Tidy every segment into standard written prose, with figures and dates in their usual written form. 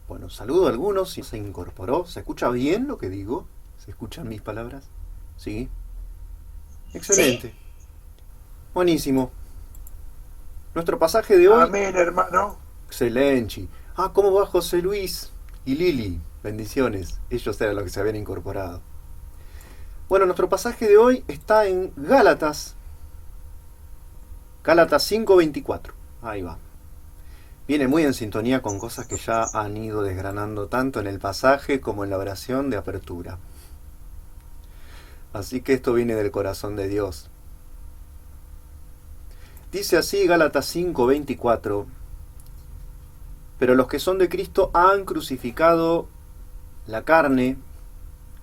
Bueno, saludo a algunos, si se incorporó. ¿Se escucha bien lo que digo? ¿Se escuchan mis palabras? Sí. Sí, Excelente. Buenísimo. Nuestro pasaje de hoy, amén, hermano. excelente. Ah, ¿cómo va José Luis y Lili? Bendiciones. Ellos eran los que se habían incorporado. Bueno, nuestro pasaje de hoy está en Gálatas. Gálatas 5:24. Ahí va. Viene muy en sintonía con cosas que ya han ido desgranando tanto en el pasaje como en la oración de apertura. Así que esto viene del corazón de Dios. Dice así Gálatas 5:24, pero los que son de Cristo han crucificado la carne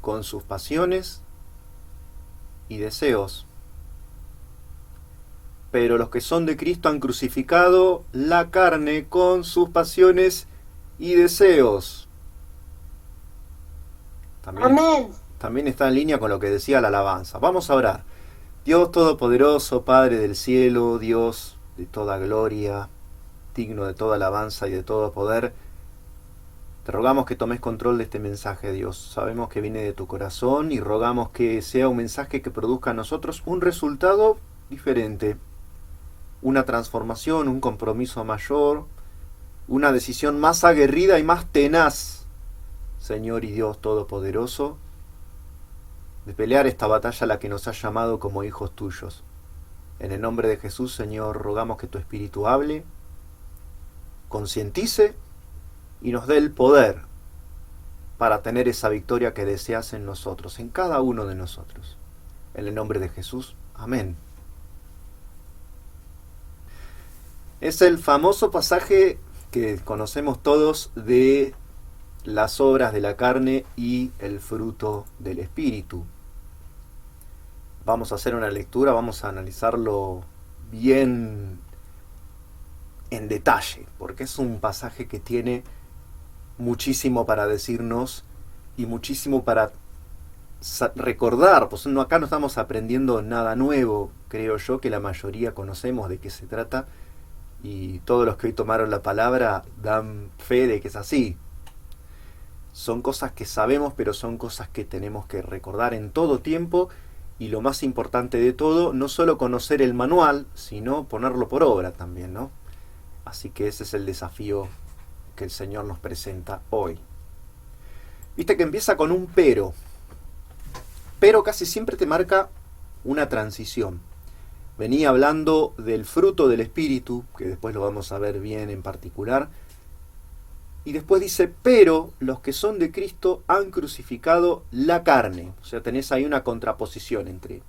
con sus pasiones y deseos. Pero los que son de Cristo han crucificado la carne con sus pasiones y deseos. También, Amén. también está en línea con lo que decía la alabanza. Vamos a orar. Dios Todopoderoso, Padre del cielo, Dios de toda gloria, digno de toda alabanza y de todo poder, te rogamos que tomes control de este mensaje, Dios. Sabemos que viene de tu corazón y rogamos que sea un mensaje que produzca a nosotros un resultado diferente, una transformación, un compromiso mayor, una decisión más aguerrida y más tenaz, Señor y Dios Todopoderoso, de pelear esta batalla a la que nos has llamado como hijos tuyos. En el nombre de Jesús, Señor, rogamos que tu Espíritu hable, concientice y nos dé el poder para tener esa victoria que deseas en nosotros, en cada uno de nosotros. En el nombre de Jesús, amén. Es el famoso pasaje que conocemos todos de las obras de la carne y el fruto del Espíritu. Vamos a hacer una lectura, vamos a analizarlo bien en detalle, porque es un pasaje que tiene muchísimo para decirnos y muchísimo para recordar, pues no, acá no estamos aprendiendo nada nuevo, creo yo que la mayoría conocemos de qué se trata y todos los que hoy tomaron la palabra dan fe de que es así. Son cosas que sabemos, pero son cosas que tenemos que recordar en todo tiempo y lo más importante de todo, no solo conocer el manual, sino ponerlo por obra también, ¿no? Así que ese es el desafío que el Señor nos presenta hoy. Viste que empieza con un pero casi siempre te marca una transición. Venía hablando del fruto del Espíritu, que después lo vamos a ver bien en particular, y después dice, pero los que son de Cristo han crucificado la carne. O sea, tenés ahí una contraposición entre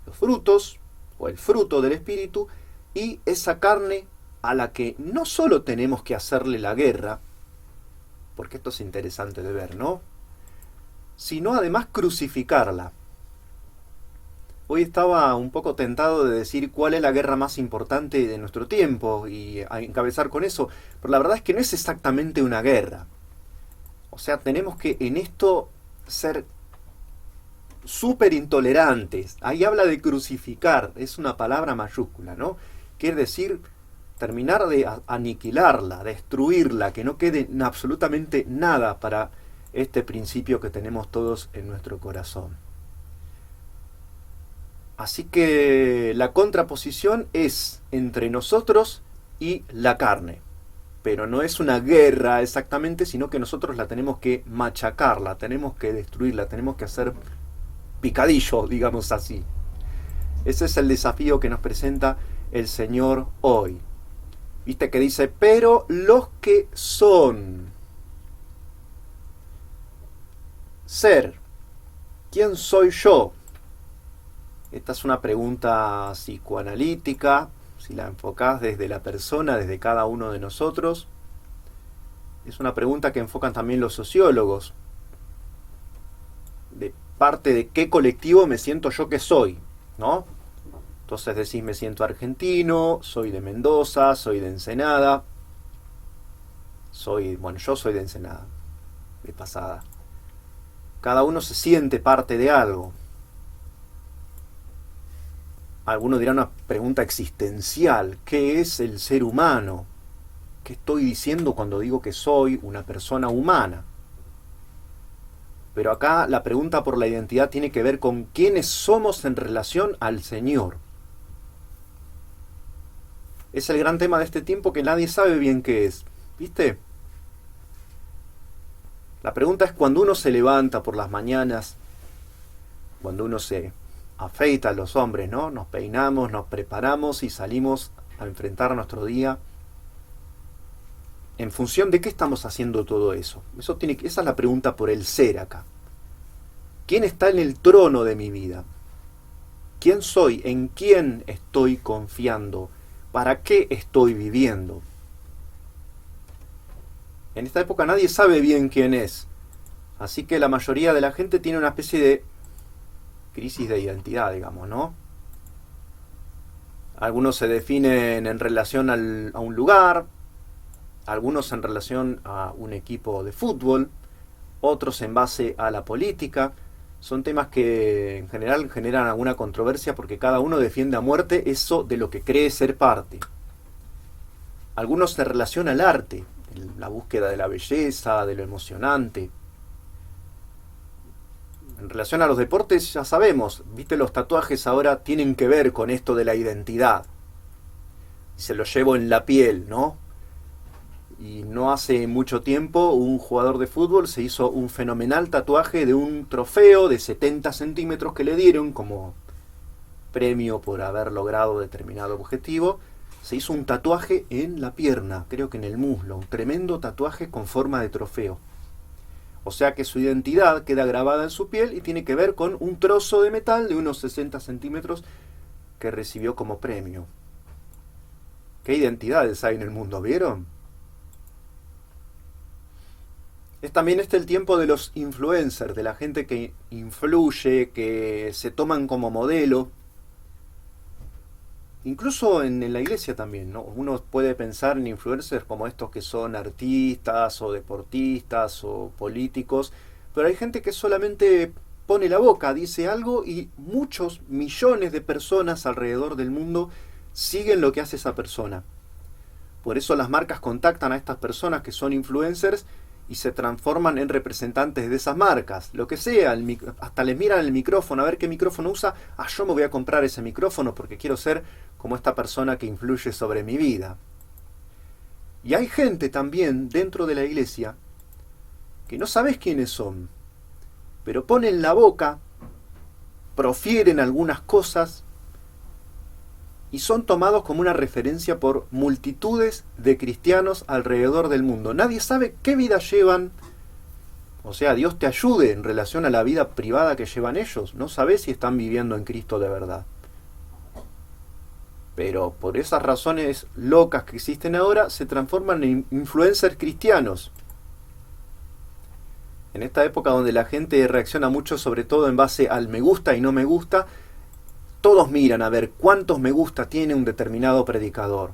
los frutos, o el fruto del Espíritu, y esa carne a la que no solo tenemos que hacerle la guerra, porque esto es interesante de ver, ¿no? Sino además crucificarla. Hoy estaba un poco tentado de decir cuál es la guerra más importante de nuestro tiempo y a encabezar con eso, pero la verdad es que no es exactamente una guerra. O sea, tenemos que en esto ser súper intolerantes. Ahí habla de crucificar, es una palabra mayúscula, ¿no? Quiere decir terminar de aniquilarla, destruirla, que no quede absolutamente nada para este principio que tenemos todos en nuestro corazón. Así que la contraposición es entre nosotros y la carne. Pero no es una guerra exactamente, sino que nosotros la tenemos que machacar, la tenemos que destruir, la tenemos que hacer picadillo, digamos así. Ese es el desafío que nos presenta el Señor hoy. Viste que dice, pero los que son ser, ¿quién soy yo? Esta es una pregunta psicoanalítica, si la enfocás desde la persona, desde cada uno de nosotros. Es una pregunta que enfocan también los sociólogos. De parte de qué colectivo me siento yo que soy, ¿no? Entonces decís, me siento argentino, soy de Mendoza, soy de Ensenada. Yo soy de Ensenada, de pasada. Cada uno se siente parte de algo. Algunos dirán una pregunta existencial, ¿qué es el ser humano? qué estoy diciendo cuando digo que soy una persona humana. Pero acá la pregunta por la identidad tiene que ver con quiénes somos en relación al Señor. Es el gran tema de este tiempo que nadie sabe bien qué es. ¿Viste? La pregunta es cuando uno se levanta por las mañanas, cuando uno se afeita, los hombres, ¿no? Nos peinamos, nos preparamos y salimos a enfrentar nuestro día. ¿En función de qué estamos haciendo todo eso? Esa es la pregunta por el ser acá. ¿Quién está en el trono de mi vida? ¿Quién soy? ¿En quién estoy confiando? ¿Para qué estoy viviendo? En esta época nadie sabe bien quién es. Así que la mayoría de la gente tiene una especie de crisis de identidad, digamos, ¿no? Algunos se definen en relación a un lugar, algunos en relación a un equipo de fútbol, otros en base a la política. Son temas que en general generan alguna controversia porque cada uno defiende a muerte eso de lo que cree ser parte. Algunos se relacionan al arte, la búsqueda de la belleza, de lo emocionante. En relación a los deportes ya sabemos, viste, los tatuajes ahora tienen que ver con esto de la identidad. Se lo llevo en la piel, ¿no? Y no hace mucho tiempo un jugador de fútbol se hizo un fenomenal tatuaje de un trofeo de 70 centímetros que le dieron como premio por haber logrado determinado objetivo. Se hizo un tatuaje en la pierna, creo que en el muslo, un tremendo tatuaje con forma de trofeo. O sea que su identidad queda grabada en su piel y tiene que ver con un trozo de metal de unos 60 centímetros que recibió como premio. ¿Qué identidades hay en el mundo, vieron? Es también el tiempo de los influencers, de la gente que influye, que se toman como modelo. Incluso en la iglesia también, ¿no? Uno puede pensar en influencers como estos que son artistas o deportistas o políticos, pero hay gente que solamente pone la boca, dice algo y muchos millones de personas alrededor del mundo siguen lo que hace esa persona. Por eso las marcas contactan a estas personas que son influencers y se transforman en representantes de esas marcas, lo que sea, hasta les miran el micrófono, a ver qué micrófono usa, yo me voy a comprar ese micrófono porque quiero ser como esta persona que influye sobre mi vida. Y hay gente también dentro de la iglesia que no sabes quiénes son, pero ponen la boca, profieren algunas cosas y son tomados como una referencia por multitudes de cristianos alrededor del mundo. Nadie sabe qué vida llevan. O sea, Dios te ayude en relación a la vida privada que llevan ellos. No sabes si están viviendo en Cristo de verdad. Pero por esas razones locas que existen ahora, se transforman en influencers cristianos. En esta época donde la gente reacciona mucho, sobre todo en base al me gusta y no me gusta, todos miran a ver cuántos me gusta tiene un determinado predicador.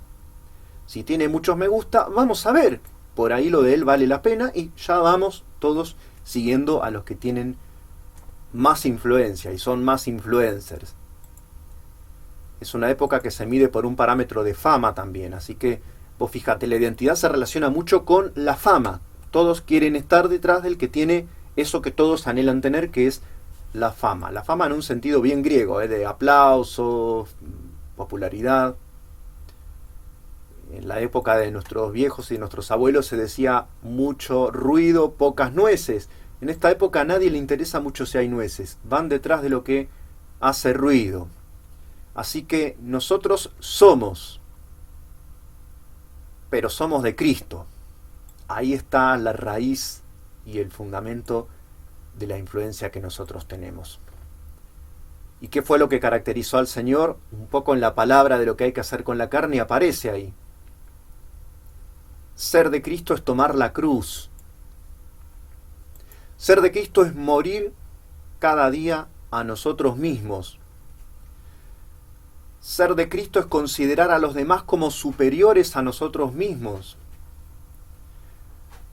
Si tiene muchos me gusta, vamos a ver. Por ahí lo de él vale la pena y ya vamos todos siguiendo a los que tienen más influencia y son más influencers. Es una época que se mide por un parámetro de fama también. Así que, vos fíjate, la identidad se relaciona mucho con la fama. Todos quieren estar detrás del que tiene eso que todos anhelan tener, que es la fama. La fama en un sentido bien griego, de aplauso, popularidad. En la época de nuestros viejos y nuestros abuelos se decía mucho ruido, pocas nueces. En esta época a nadie le interesa mucho si hay nueces. Van detrás de lo que hace ruido. Así que nosotros somos, pero somos de Cristo. Ahí está la raíz y el fundamento de la influencia que nosotros tenemos. ¿Y qué fue lo que caracterizó al Señor? Un poco en la palabra de lo que hay que hacer con la carne aparece ahí. Ser de Cristo es tomar la cruz. Ser de Cristo es morir cada día a nosotros mismos. Ser de Cristo es considerar a los demás como superiores a nosotros mismos.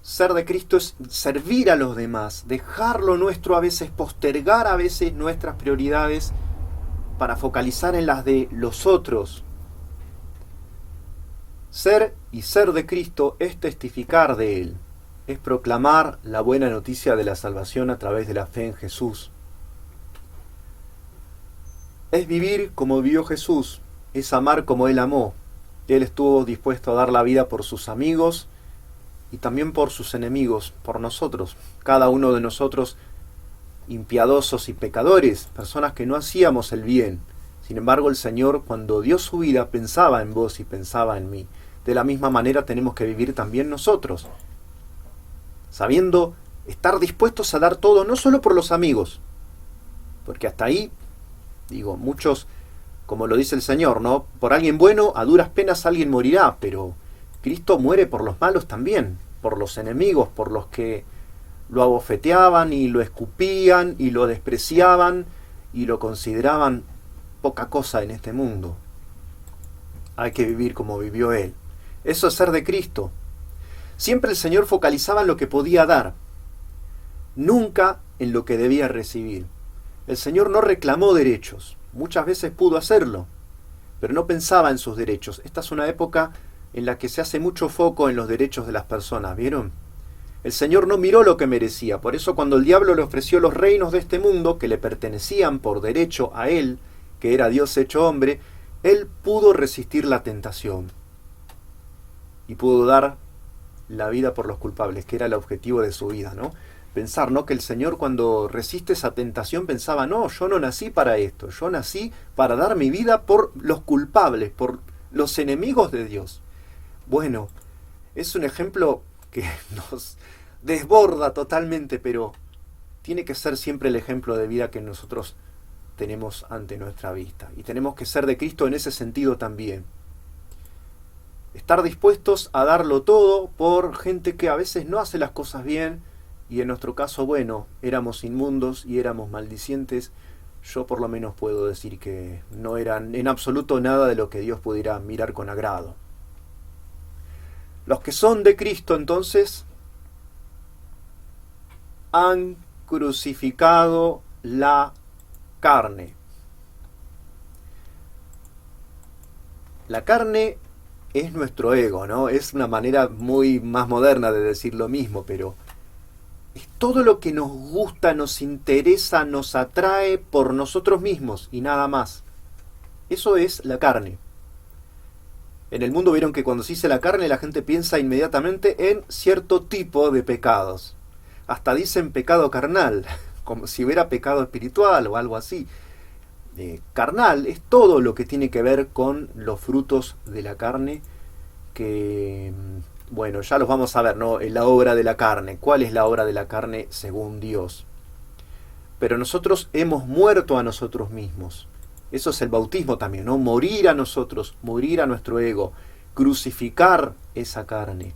Ser de Cristo es servir a los demás, dejar lo nuestro a veces, postergar a veces nuestras prioridades para focalizar en las de los otros. Ser y ser de Cristo es testificar de Él, es proclamar la buena noticia de la salvación a través de la fe en Jesús. Es vivir como vivió Jesús, es amar como Él amó. Él estuvo dispuesto a dar la vida por sus amigos y también por sus enemigos, por nosotros. Cada uno de nosotros impiadosos y pecadores, personas que no hacíamos el bien. Sin embargo, el Señor, cuando dio su vida, pensaba en vos y pensaba en mí. De la misma manera tenemos que vivir también nosotros, sabiendo estar dispuestos a dar todo, no solo por los amigos, porque hasta ahí, digo, muchos, como lo dice el Señor, ¿no? Por alguien bueno, a duras penas alguien morirá, pero Cristo muere por los malos también, por los enemigos, por los que lo abofeteaban y lo escupían y lo despreciaban y lo consideraban poca cosa en este mundo. Hay que vivir como vivió Él. Eso es ser de Cristo. Siempre el Señor focalizaba en lo que podía dar, nunca en lo que debía recibir. El Señor no reclamó derechos, muchas veces pudo hacerlo, pero no pensaba en sus derechos. Esta es una época en la que se hace mucho foco en los derechos de las personas, ¿vieron? El Señor no miró lo que merecía, por eso cuando el diablo le ofreció los reinos de este mundo, que le pertenecían por derecho a Él, que era Dios hecho hombre, Él pudo resistir la tentación y pudo dar la vida por los culpables, que era el objetivo de su vida, ¿no? Pensar, ¿no? Que el Señor cuando resiste esa tentación pensaba, no, yo no nací para esto, yo nací para dar mi vida por los culpables, por los enemigos de Dios. Bueno, es un ejemplo que nos desborda totalmente, pero tiene que ser siempre el ejemplo de vida que nosotros tenemos ante nuestra vista. Y tenemos que ser de Cristo en ese sentido también. Estar dispuestos a darlo todo por gente que a veces no hace las cosas bien, y en nuestro caso, bueno, éramos inmundos y éramos maldicientes. Yo por lo menos puedo decir que no eran en absoluto nada de lo que Dios pudiera mirar con agrado. Los que son de Cristo, entonces, han crucificado la carne. La carne es nuestro ego, ¿no? Es una manera muy más moderna de decir lo mismo, pero es todo lo que nos gusta, nos interesa, nos atrae por nosotros mismos y nada más. Eso es la carne. En el mundo vieron que cuando se dice la carne la gente piensa inmediatamente en cierto tipo de pecados. Hasta dicen pecado carnal, como si hubiera pecado espiritual o algo así. Carnal es todo lo que tiene que ver con los frutos de la carne, que, bueno, ya los vamos a ver, ¿no? La obra de la carne. ¿Cuál es la obra de la carne según Dios? Pero nosotros hemos muerto a nosotros mismos. Eso es el bautismo también, ¿no? Morir a nosotros, morir a nuestro ego, crucificar esa carne.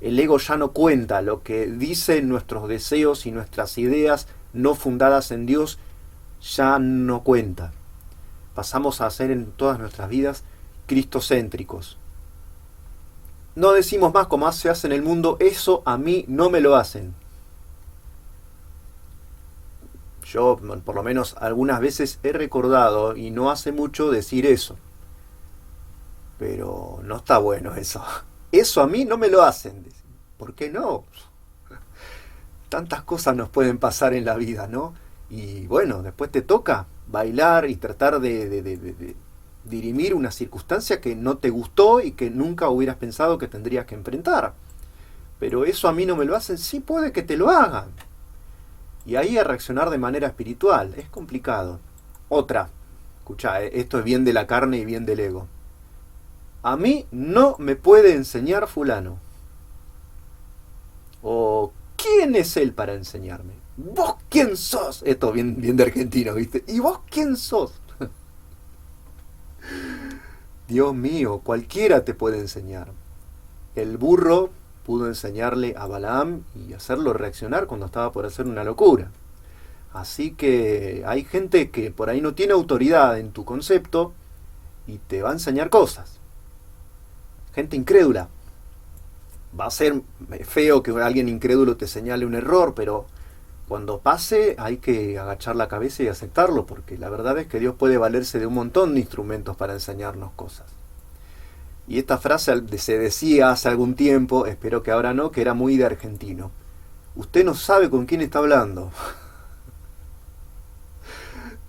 El ego ya no cuenta, lo que dicen nuestros deseos y nuestras ideas no fundadas en Dios ya no cuenta. Pasamos a ser en todas nuestras vidas cristocéntricos. No decimos más como se hace en el mundo, eso a mí no me lo hacen. Yo, por lo menos algunas veces he recordado, y no hace mucho, decir eso. Pero no está bueno eso. Eso a mí no me lo hacen. ¿Por qué no? Tantas cosas nos pueden pasar en la vida, ¿no? Y bueno, después te toca bailar y tratar de dirimir una circunstancia que no te gustó y que nunca hubieras pensado que tendrías que enfrentar. Pero eso a mí no me lo hacen, sí puede que te lo hagan. Y ahí a reaccionar de manera espiritual, es complicado. Otra, escuchá, esto es bien de la carne y bien del ego. A mí no me puede enseñar fulano. O, ¿quién es él para enseñarme? ¿Vos quién sos? Esto bien de argentino, ¿viste? ¿Y vos quién sos? Dios mío, cualquiera te puede enseñar. El burro pudo enseñarle a Balaam y hacerlo reaccionar cuando estaba por hacer una locura. Así que hay gente que por ahí no tiene autoridad en tu concepto y te va a enseñar cosas. Gente incrédula. Va a ser feo que alguien incrédulo te señale un error, pero cuando pase hay que agachar la cabeza y aceptarlo, porque la verdad es que Dios puede valerse de un montón de instrumentos para enseñarnos cosas. Y esta frase se decía hace algún tiempo, espero que ahora no, que era muy de argentino. Usted no sabe con quién está hablando.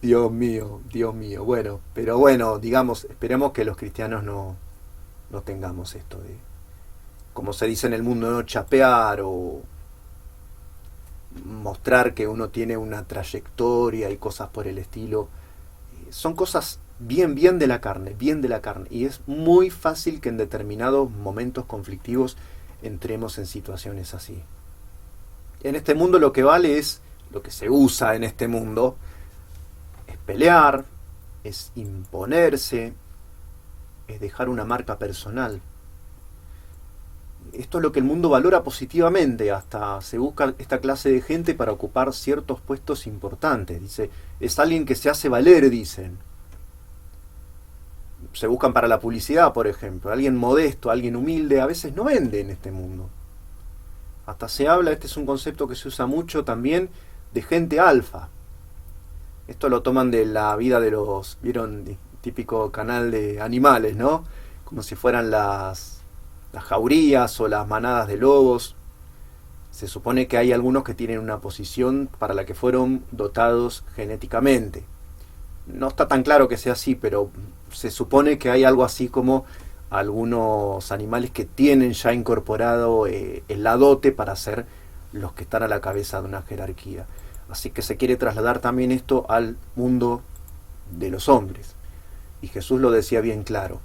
Dios mío, Dios mío. Bueno, pero bueno, digamos, esperemos que los cristianos no tengamos esto de, como se dice en el mundo, no chapear o mostrar que uno tiene una trayectoria y cosas por el estilo. Son cosas bien de la carne, bien de la carne. Y es muy fácil que en determinados momentos conflictivos entremos en situaciones así. En este mundo lo que vale es, lo que se usa en este mundo, es pelear, es imponerse, es dejar una marca personal. Esto es lo que el mundo valora positivamente, hasta se busca esta clase de gente para ocupar ciertos puestos importantes. Dice, es alguien que se hace valer, dicen. Se buscan para la publicidad, por ejemplo. Alguien modesto, alguien humilde, a veces no vende en este mundo. Hasta se habla, este es un concepto que se usa mucho también, de gente alfa. Esto lo toman de la vida de los, vieron, típico canal de animales, ¿no? Como si fueran las jaurías o las manadas de lobos. Se supone que hay algunos que tienen una posición para la que fueron dotados genéticamente. No está tan claro que sea así, pero se supone que hay algo así como algunos animales que tienen ya incorporado la dote para ser los que están a la cabeza de una jerarquía. Así que se quiere trasladar también esto al mundo de los hombres. Y Jesús lo decía bien claro.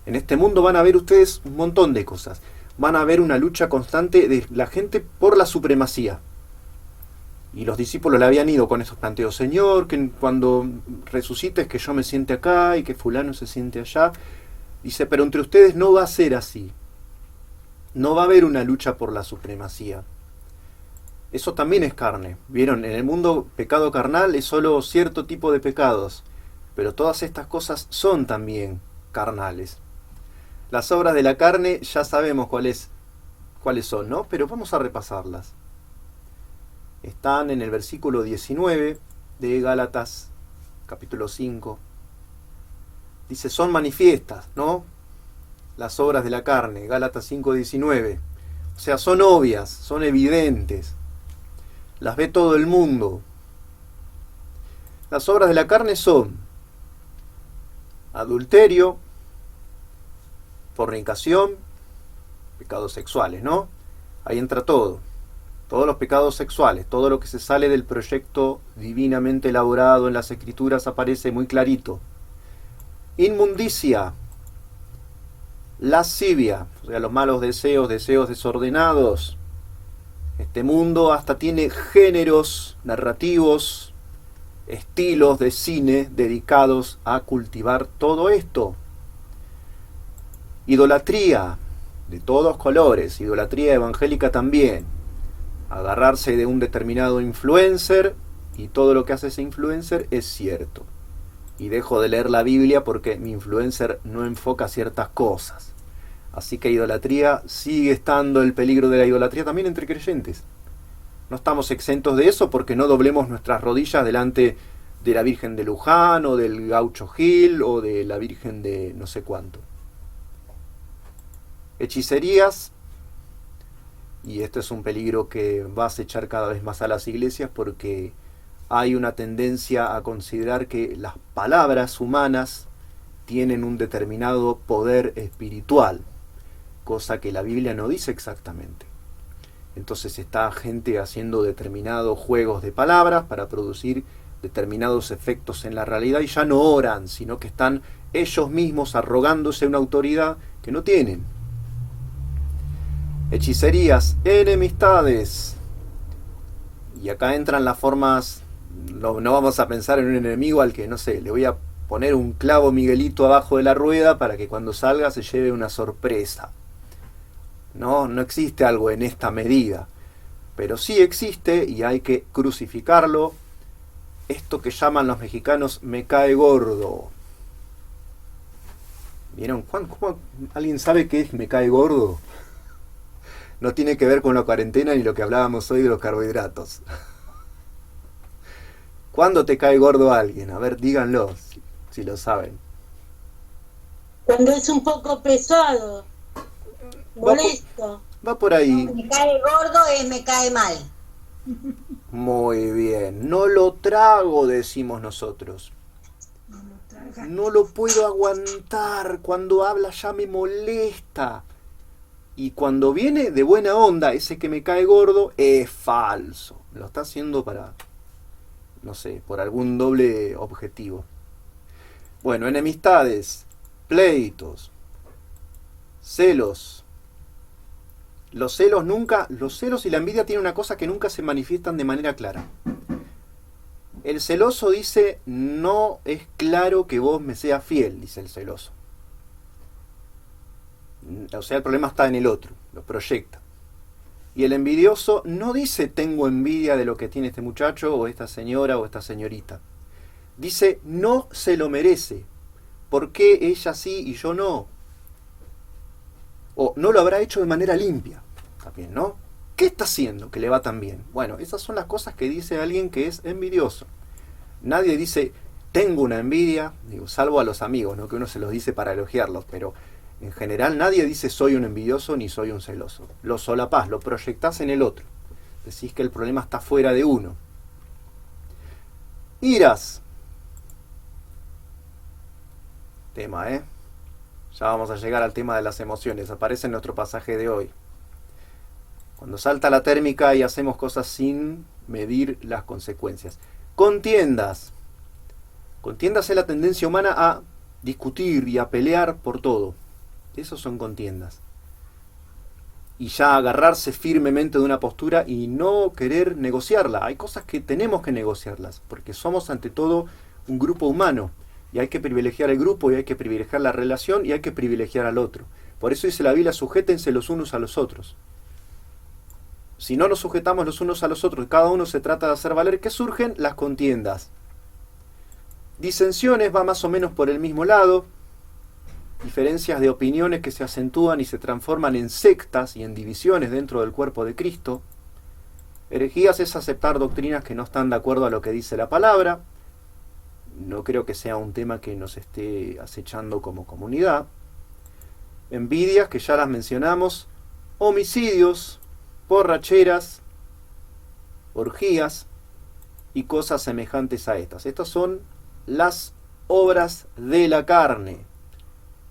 En este mundo van a ver ustedes un montón de cosas. Van a ver una lucha constante de la gente por la supremacía. Y los discípulos le habían ido con esos planteos. Señor, que cuando resucites que yo me siente acá y que fulano se siente allá. Dice, pero entre ustedes no va a ser así. No va a haber una lucha por la supremacía. Eso también es carne. ¿Vieron? En el mundo pecado carnal es solo cierto tipo de pecados. Pero todas estas cosas son también carnales. Las obras de la carne ya sabemos cuáles son, ¿no? Pero vamos a repasarlas. Están en el versículo 19 de Gálatas, capítulo 5. Dice, son manifiestas, ¿no? Las obras de la carne, Gálatas 5:19. O sea, son obvias, son evidentes. Las ve todo el mundo. Las obras de la carne son adulterio, fornicación, pecados sexuales, ¿no? Ahí entra todo. Todos los pecados sexuales, todo lo que se sale del proyecto divinamente elaborado en las Escrituras aparece muy clarito. Inmundicia, lascivia, o sea, los malos deseos, deseos desordenados. Este mundo hasta tiene géneros narrativos, estilos de cine dedicados a cultivar todo esto. Idolatría de todos colores, idolatría evangélica también. Agarrarse de un determinado influencer y todo lo que hace ese influencer es cierto. Y dejo de leer la Biblia porque mi influencer no enfoca ciertas cosas. Así que idolatría, sigue estando el peligro de la idolatría también entre creyentes. No estamos exentos de eso porque no doblemos nuestras rodillas delante de la Virgen de Luján o del Gaucho Gil o de la Virgen de no sé cuánto. Hechicerías, y esto es un peligro que va a acechar cada vez más a las iglesias porque hay una tendencia a considerar que las palabras humanas tienen un determinado poder espiritual, cosa que la Biblia no dice exactamente. Entonces está gente haciendo determinados juegos de palabras para producir determinados efectos en la realidad y ya no oran, sino que están ellos mismos arrogándose una autoridad que no tienen. Hechicerías, enemistades. Y acá entran las formas, no vamos a pensar en un enemigo al que, no sé, le voy a poner un clavo Miguelito abajo de la rueda para que cuando salga se lleve una sorpresa. No existe algo en esta medida. Pero sí existe, y hay que crucificarlo, esto que llaman los mexicanos me cae gordo. ¿Vieron? ¿Cómo alguien sabe qué es me cae gordo? No tiene que ver con la cuarentena ni lo que hablábamos hoy de los carbohidratos. ¿Cuándo te cae gordo alguien? A ver, díganlo, si lo saben. Cuando es un poco pesado, Va por, molesto. va por No, ahí. me cae gordo es me cae mal. Muy bien. No lo trago, decimos nosotros. No lo traga. No lo puedo aguantar. Cuando habla ya me molesta. Y cuando viene de buena onda, ese que me cae gordo, es falso. Lo está haciendo para, no sé, por algún doble objetivo. Bueno, enemistades, pleitos, celos. Los celos y la envidia tienen una cosa que nunca se manifiestan de manera clara. El celoso dice, no es claro que vos me seas fiel, dice el celoso. O sea, el problema está en el otro, lo proyecta. Y el envidioso no dice, tengo envidia de lo que tiene este muchacho, o esta señora, o esta señorita. Dice, no se lo merece. ¿Por qué ella sí y yo no? O no lo habrá hecho de manera limpia. También, ¿no? ¿Qué está haciendo que le va tan bien? Bueno, esas son las cosas que dice alguien que es envidioso. Nadie dice, tengo una envidia, digo, salvo a los amigos, ¿no? Que uno se los dice para elogiarlos, pero en general nadie dice soy un envidioso ni soy un celoso. Lo solapás, lo proyectás en el otro. Decís que el problema está fuera de uno. Iras. Tema, ¿eh? Ya vamos a llegar al tema de las emociones. Aparece en nuestro pasaje de hoy. Cuando salta la térmica y hacemos cosas sin medir las consecuencias. Contiendas. Contiendas es la tendencia humana a discutir y a pelear por todo. Esos son contiendas. Y ya agarrarse firmemente de una postura y no querer negociarla. Hay cosas que tenemos que negociarlas, porque somos ante todo un grupo humano. Y hay que privilegiar el grupo, y hay que privilegiar la relación, y hay que privilegiar al otro. Por eso dice la Biblia, sujétense los unos a los otros. Si no nos sujetamos los unos a los otros, cada uno se trata de hacer valer, ¿qué surgen? Las contiendas. Disensiones va más o menos por el mismo lado. Diferencias de opiniones que se acentúan y se transforman en sectas y en divisiones dentro del cuerpo de Cristo. Herejías es aceptar doctrinas que no están de acuerdo a lo que dice la palabra. No creo que sea un tema que nos esté acechando como comunidad. Envidias, que ya las mencionamos. Homicidios, borracheras, orgías y cosas semejantes a estas. Estas son las obras de la carne.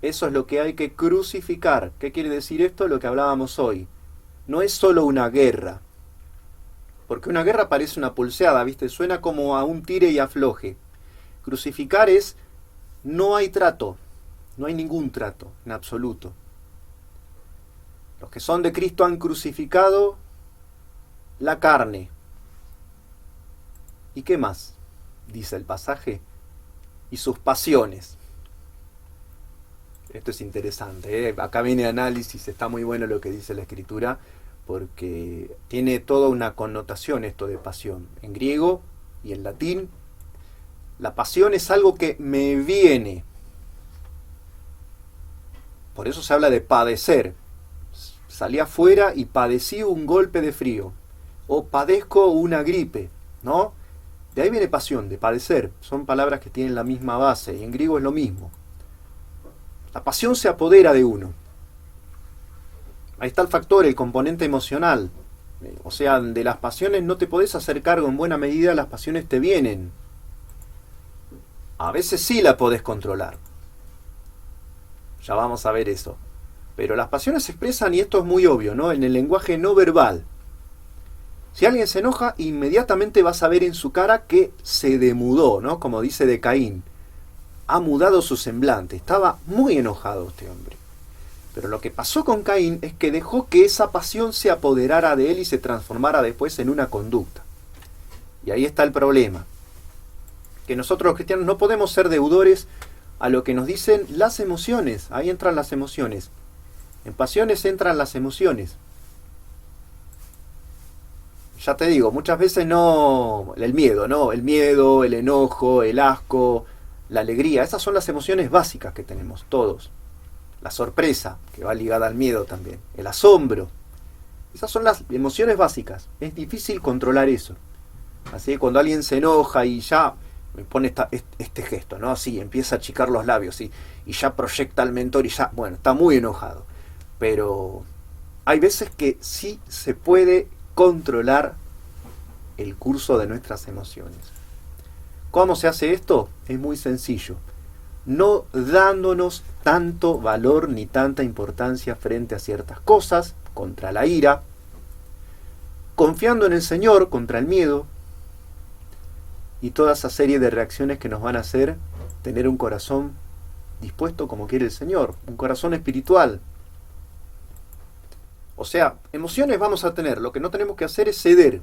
Eso es lo que hay que crucificar. ¿Qué quiere decir esto? Lo que hablábamos hoy. No es solo una guerra. Porque una guerra parece una pulseada, ¿viste? Suena como a un tire y afloje. Crucificar es, no hay trato. No hay ningún trato, en absoluto. Los que son de Cristo han crucificado la carne. ¿Y qué más? Dice el pasaje. Y sus pasiones. Esto es interesante, ¿eh? Acá viene análisis, está muy bueno lo que dice la Escritura, porque tiene toda una connotación esto de pasión. En griego y en latín, la pasión es algo que me viene. Por eso se habla de padecer. Salí afuera y padecí un golpe de frío. O padezco una gripe, ¿no? De ahí viene pasión, de padecer. Son palabras que tienen la misma base, y en griego es lo mismo. La pasión se apodera de uno. Ahí está el factor, el componente emocional. O sea, de las pasiones no te podés hacer cargo en buena medida, las pasiones te vienen. A veces sí la podés controlar. Ya vamos a ver eso. Pero las pasiones se expresan, y esto es muy obvio, ¿no? En el lenguaje no verbal. Si alguien se enoja, inmediatamente vas a ver en su cara que se demudó, ¿no? Como dice de Caín. Ha mudado su semblante. Estaba muy enojado este hombre. Pero lo que pasó con Caín es que dejó que esa pasión se apoderara de él y se transformara después en una conducta. Y ahí está el problema. Que nosotros los cristianos no podemos ser deudores a lo que nos dicen las emociones. Ahí entran las emociones. En pasiones entran las emociones. Ya te digo, muchas veces no... El miedo, ¿no? El miedo, el enojo, el asco, la alegría. Esas son las emociones básicas que tenemos todos. La sorpresa, que va ligada al miedo también. El asombro. Esas son las emociones básicas. Es difícil controlar eso. Así que cuando alguien se enoja y ya me pone este gesto, ¿no? Así, empieza a achicar los labios y ya proyecta al mentor y ya, bueno, está muy enojado. Pero hay veces que sí se puede controlar el curso de nuestras emociones. ¿Cómo se hace esto? Es muy sencillo. No dándonos tanto valor ni tanta importancia frente a ciertas cosas, contra la ira, confiando en el Señor contra el miedo, y toda esa serie de reacciones que nos van a hacer tener un corazón dispuesto como quiere el Señor, un corazón espiritual. O sea, emociones vamos a tener, lo que no tenemos que hacer es ceder.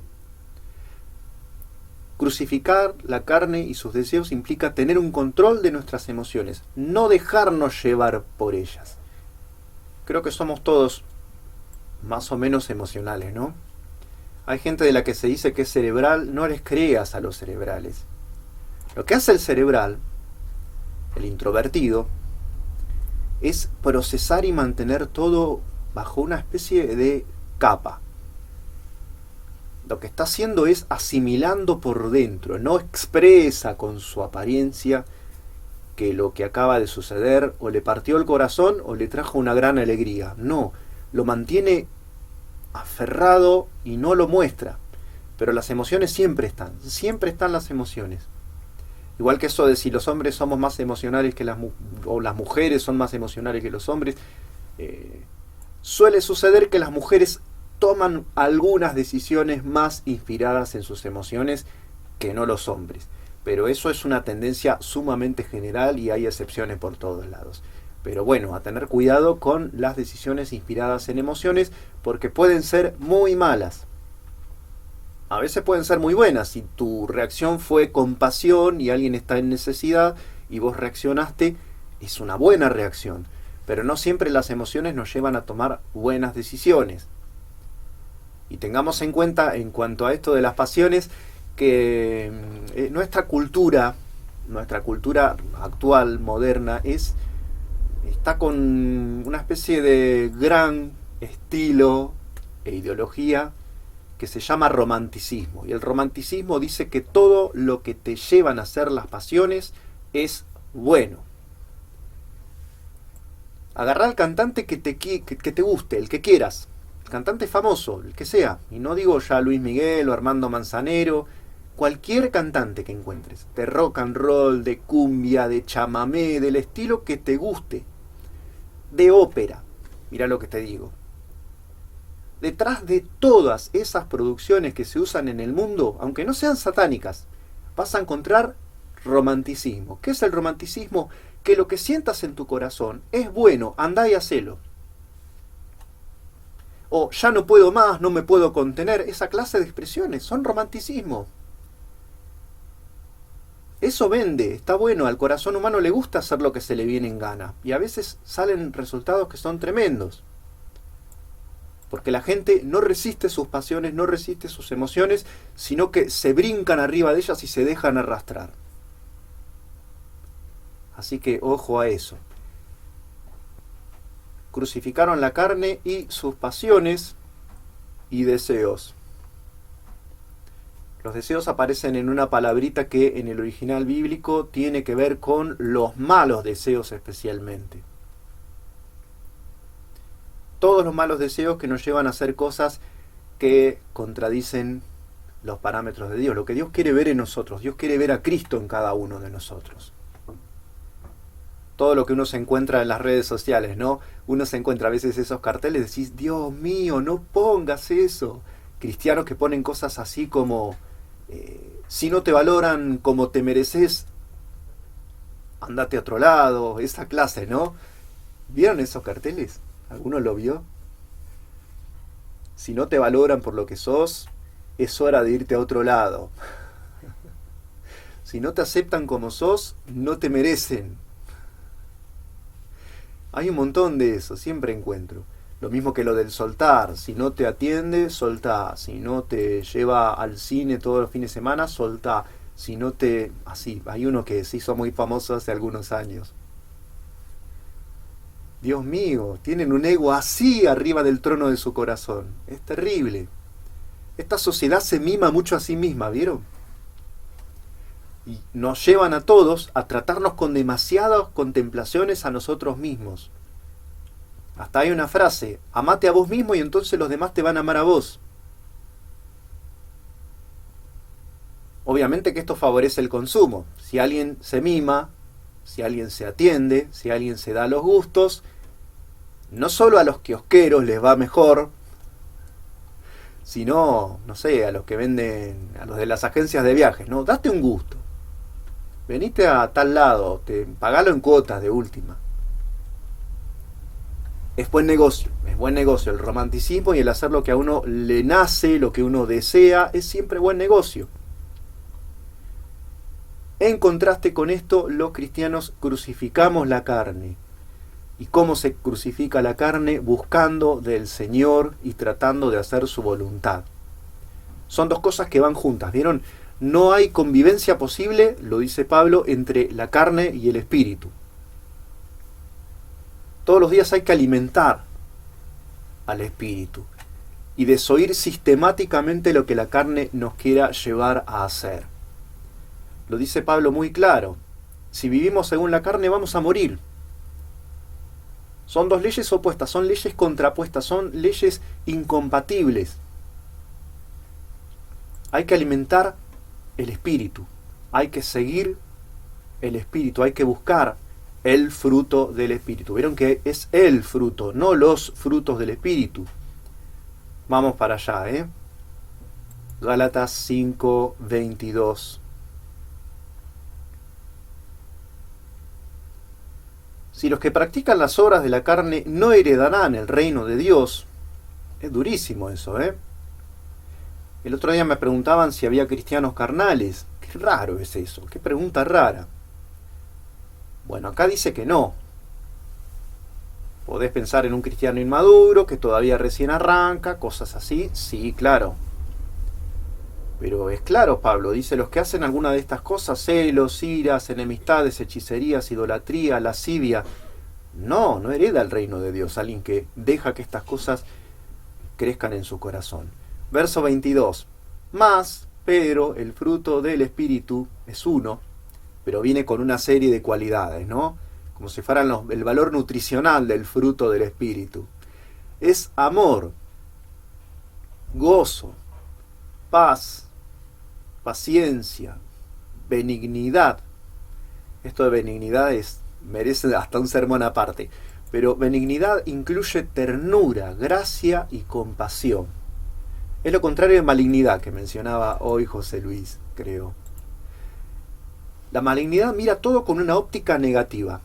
Crucificar la carne y sus deseos implica tener un control de nuestras emociones, no dejarnos llevar por ellas. Creo que somos todos más o menos emocionales, ¿no? Hay gente de la que se dice que es cerebral, no les creas a los cerebrales. Lo que hace el cerebral, el introvertido, es procesar y mantener todo bajo una especie de capa. Lo que está haciendo es asimilando por dentro, no expresa con su apariencia que lo que acaba de suceder o le partió el corazón o le trajo una gran alegría. No, lo mantiene aferrado y no lo muestra. Pero las emociones siempre están las emociones. Igual que eso de si los hombres somos más emocionales que o las mujeres son más emocionales que los hombres, suele suceder que las mujeres toman algunas decisiones más inspiradas en sus emociones que no los hombres. Pero eso es una tendencia sumamente general y hay excepciones por todos lados. Pero bueno, a tener cuidado con las decisiones inspiradas en emociones porque pueden ser muy malas. A veces pueden ser muy buenas. Si tu reacción fue compasión y alguien está en necesidad y vos reaccionaste, es una buena reacción. Pero no siempre las emociones nos llevan a tomar buenas decisiones. Y tengamos en cuenta, en cuanto a esto de las pasiones, que nuestra cultura actual, moderna, está con una especie de gran estilo e ideología que se llama romanticismo. Y el romanticismo dice que todo lo que te llevan a hacer las pasiones es bueno. Agarrá al cantante que te guste, el que quieras. El cantante famoso, el que sea. Y no digo ya Luis Miguel o Armando Manzanero. Cualquier cantante que encuentres. De rock and roll, de cumbia, de chamamé, del estilo que te guste. De ópera. Mirá lo que te digo. Detrás de todas esas producciones que se usan en el mundo, aunque no sean satánicas, vas a encontrar romanticismo. ¿Qué es el romanticismo? Que lo que sientas en tu corazón es bueno, andá y hacelo. O ya no puedo más, no me puedo contener. Esa clase de expresiones son romanticismo. Eso vende, está bueno, al corazón humano le gusta hacer lo que se le viene en gana. Y a veces salen resultados que son tremendos. Porque la gente no resiste sus pasiones, no resiste sus emociones, sino que se brincan arriba de ellas y se dejan arrastrar. Así que ojo a eso. Crucificaron la carne y sus pasiones y deseos. Los deseos aparecen en una palabrita que en el original bíblico tiene que ver con los malos deseos especialmente. Todos los malos deseos que nos llevan a hacer cosas que contradicen los parámetros de Dios. Lo que Dios quiere ver en nosotros. Dios quiere ver a Cristo en cada uno de nosotros. Todo lo que uno se encuentra en las redes sociales, ¿no? Uno se encuentra a veces esos carteles y decís, Dios mío, no pongas eso. Cristianos que ponen cosas así como, si no te valoran como te mereces, andate a otro lado. Esa clase, ¿no? ¿Vieron esos carteles? ¿Alguno lo vio? Si no te valoran por lo que sos, es hora de irte a otro lado. Si no te aceptan como sos, no te merecen. Hay un montón de eso, siempre encuentro. Lo mismo que lo del soltar. Si no te atiende, soltá. Si no te lleva al cine todos los fines de semana, soltá. Si no te... Así, hay uno que se hizo muy famoso hace algunos años. Dios mío, tienen un ego así arriba del trono de su corazón. Es terrible. Esta sociedad se mima mucho a sí misma, ¿vieron? Y nos llevan a todos a tratarnos con demasiadas contemplaciones a nosotros mismos. Hasta hay una frase: amate a vos mismo y entonces los demás te van a amar a vos. Obviamente que esto favorece el consumo. Si alguien se mima, si alguien se atiende, si alguien se da los gustos, no solo a los kiosqueros les va mejor, sino, no sé, a los que venden, a los de las agencias de viajes, ¿no? Date un gusto. Venite a tal lado, pagalo en cuotas de última. Es buen negocio el romanticismo y el hacer lo que a uno le nace, lo que uno desea, es siempre buen negocio. En contraste con esto, los cristianos crucificamos la carne. ¿Y cómo se crucifica la carne? Buscando del Señor y tratando de hacer su voluntad. Son dos cosas que van juntas, ¿vieron? No hay convivencia posible, lo dice Pablo, entre la carne y el espíritu. Todos los días hay que alimentar al espíritu y desoír sistemáticamente lo que la carne nos quiera llevar a hacer. Lo dice Pablo muy claro: si vivimos según la carne vamos a morir. Son dos leyes opuestas, son leyes contrapuestas, son leyes incompatibles. Hay que alimentar el espíritu, hay que seguir el espíritu, hay que buscar el fruto del espíritu. Vieron que es el fruto, no los frutos del espíritu. Vamos para allá, Gálatas 5:22. Si los que practican las obras de la carne no heredarán el reino de Dios. Es durísimo eso, El otro día me preguntaban si había cristianos carnales. Qué raro es eso, qué pregunta rara. Bueno, acá dice que no. Podés pensar en un cristiano inmaduro, que todavía recién arranca, cosas así. Sí, claro. Pero es claro, Pablo, dice: los que hacen alguna de estas cosas, celos, iras, enemistades, hechicerías, idolatría, lascivia, no hereda el reino de Dios. Alguien que deja que estas cosas crezcan en su corazón. Verso 22. Mas, pero, el fruto del Espíritu es uno, pero viene con una serie de cualidades, ¿no? Como si fueran el valor nutricional del fruto del Espíritu. Es amor, gozo, paz, paciencia, benignidad. Esto de benignidad merece hasta un sermón aparte. Pero benignidad incluye ternura, gracia y compasión. Es lo contrario de malignidad que mencionaba hoy José Luis, creo. La malignidad mira todo con una óptica negativa.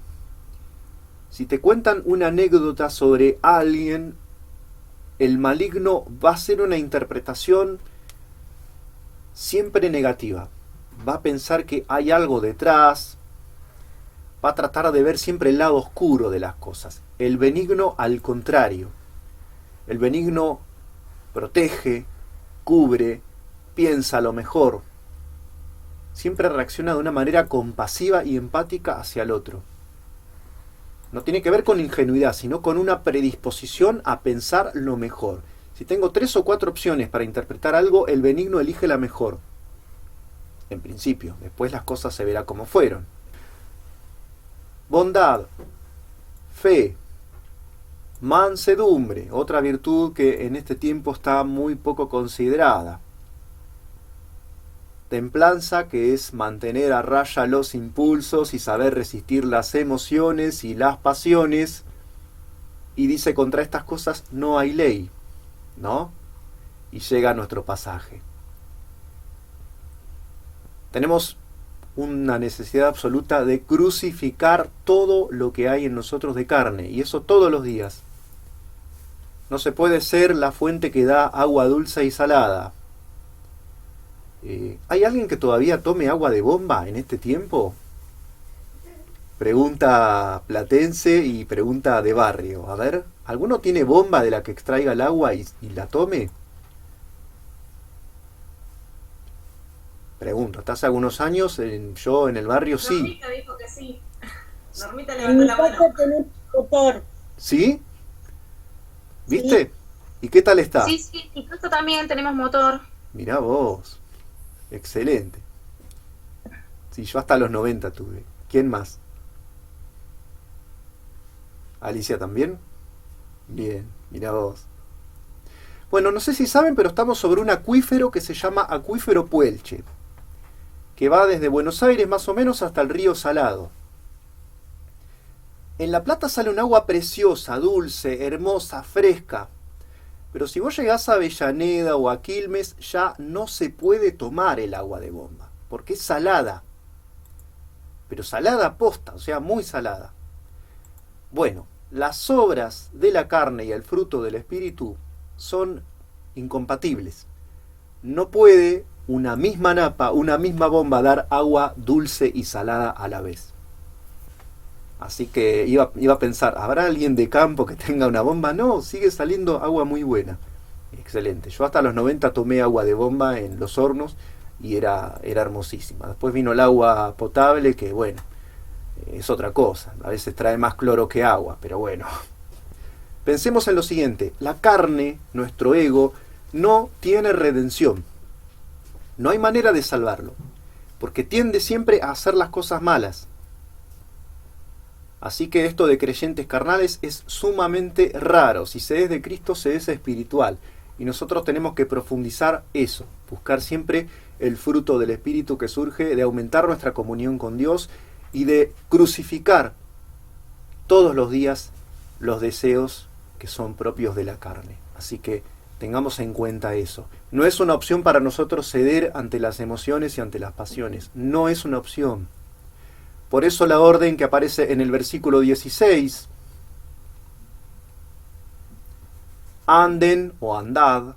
Si te cuentan una anécdota sobre alguien, el maligno va a hacer una interpretación siempre negativa. Va a pensar que hay algo detrás, va a tratar de ver siempre el lado oscuro de las cosas. El benigno, al contrario. El benigno protege, cubre, piensa lo mejor. Siempre reacciona de una manera compasiva y empática hacia el otro. No tiene que ver con ingenuidad, sino con una predisposición a pensar lo mejor. Si tengo 3 o 4 opciones para interpretar algo, el benigno elige la mejor. En principio, después las cosas se verá como fueron. Bondad, fe, mansedumbre, otra virtud que en este tiempo está muy poco considerada. Templanza, que es mantener a raya los impulsos y saber resistir las emociones y las pasiones. Y dice: contra estas cosas no hay ley, ¿no? Y llega nuestro pasaje. Tenemos una necesidad absoluta de crucificar todo lo que hay en nosotros de carne, y eso todos los días. No se puede ser la fuente que da agua dulce y salada. ¿Hay alguien que todavía tome agua de bomba en este tiempo? Pregunta platense y pregunta de barrio. A ver, ¿alguno tiene bomba de la que extraiga el agua y la tome? Pregunto, hasta hace algunos años yo en el barrio sí. Normita dijo que sí. Normita En levantó mi la mano. casa tenemos motor. ¿Sí? ¿Viste? ¿Y qué tal está? Sí, incluso también tenemos motor. Mirá vos. Excelente. Sí, yo hasta los 90 tuve. ¿Quién más? ¿Alicia también? Bien, mira vos. Bueno, no sé si saben, pero estamos sobre un acuífero que se llama Acuífero Puelche, que va desde Buenos Aires más o menos hasta el río Salado. En La Plata sale un agua preciosa, dulce, hermosa, fresca. Pero si vos llegás a Avellaneda o a Quilmes, ya no se puede tomar el agua de bomba, porque es salada. Pero salada posta, o sea, muy salada. Bueno, las obras de la carne y el fruto del espíritu son incompatibles. No puede una misma napa, una misma bomba dar agua dulce y salada a la vez. Así que iba a pensar, ¿habrá alguien de campo que tenga una bomba? No, sigue saliendo agua muy buena. Excelente. Yo hasta los 90 tomé agua de bomba en Los Hornos y era hermosísima. Después vino el agua potable, que bueno, es otra cosa. A veces trae más cloro que agua, pero bueno. Pensemos en lo siguiente. La carne, nuestro ego, no tiene redención. No hay manera de salvarlo, porque tiende siempre a hacer las cosas malas. Así que esto de creyentes carnales es sumamente raro. Si se es de Cristo, se es espiritual. Y nosotros tenemos que profundizar eso, buscar siempre el fruto del Espíritu que surge de aumentar nuestra comunión con Dios y de crucificar todos los días los deseos que son propios de la carne. Así que tengamos en cuenta eso. No es una opción para nosotros ceder ante las emociones y ante las pasiones. No es una opción. Por eso la orden que aparece en el versículo 16, anden o andad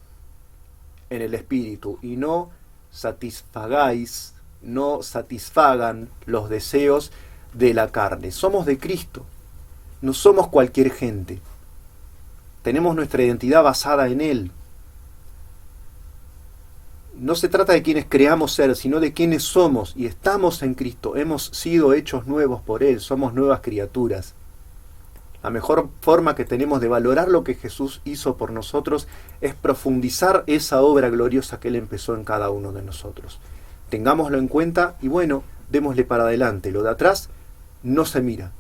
en el Espíritu y no satisfagáis, no satisfagan los deseos de la carne. Somos de Cristo, no somos cualquier gente. Tenemos nuestra identidad basada en Él. No se trata de quienes creamos ser, sino de quienes somos y estamos en Cristo. Hemos sido hechos nuevos por Él, somos nuevas criaturas. La mejor forma que tenemos de valorar lo que Jesús hizo por nosotros es profundizar esa obra gloriosa que Él empezó en cada uno de nosotros. Tengámoslo en cuenta y bueno, démosle para adelante. Lo de atrás no se mira.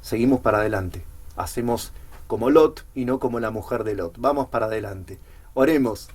Seguimos para adelante. Hacemos como Lot y no como la mujer de Lot. Vamos para adelante. Oremos.